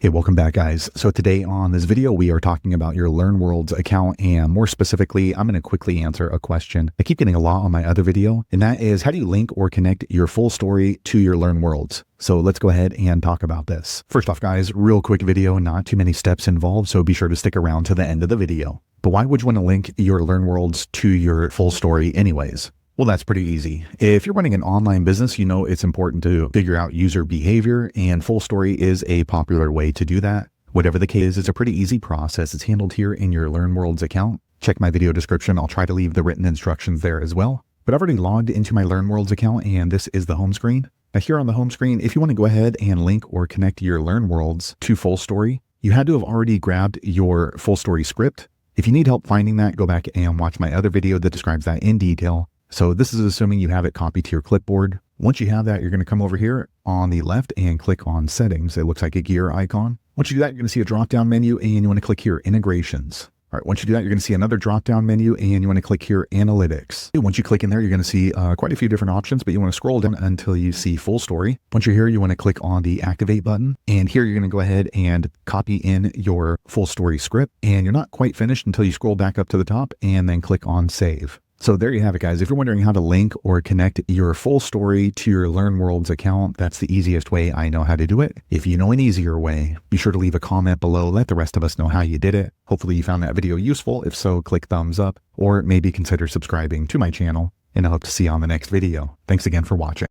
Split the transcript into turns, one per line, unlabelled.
Hey, welcome back, guys. So today on this video, we are talking about your LearnWorlds account, and more specifically, I'm going to quickly answer a question I keep getting a lot on my other video, and that is, how do you link or connect your Fullstory to your LearnWorlds? So let's go ahead and talk about this. First off, guys, real quick video, not too many steps involved, so be sure to stick around to the end of the video. But why would you want to link your LearnWorlds to your Fullstory anyways? Well, that's pretty easy. If you're running an online business, you know it's important to figure out user behavior, and Fullstory is a popular way to do that. Whatever the case, it's a pretty easy process. It's handled here in your LearnWorlds account. Check my video description. I'll try to leave the written instructions there as well. But I've already logged into my LearnWorlds account, and this is the home screen. Now here on the home screen, if you want to go ahead and link or connect your LearnWorlds to Fullstory, you had to have already grabbed your Fullstory script. If you need help finding that, go back and watch my other video that describes that in detail. So this is assuming you have it copied to your clipboard. Once you have that, you're going to come over here on the left and click on settings. It looks like a gear icon. Once you do that, you're going to see a drop-down menu, and you want to click here, integrations. All right, once you do that, you're going to see another drop-down menu, and you want to click here, analytics. Once you click in there, you're going to see quite a few different options, but you want to scroll down until you see Fullstory. Once you're here, you want to click on the activate button, and here you're going to go ahead and copy in your Fullstory script, and you're not quite finished until you scroll back up to the top and then click on save. So there you have it, guys. If you're wondering how to link or connect your Fullstory to your LearnWorlds account, that's the easiest way I know how to do it. If you know an easier way, be sure to leave a comment below. Let the rest of us know how you did it. Hopefully you found that video useful. If so, click thumbs up, or maybe consider subscribing to my channel, and I hope to see you on the next video. Thanks again for watching.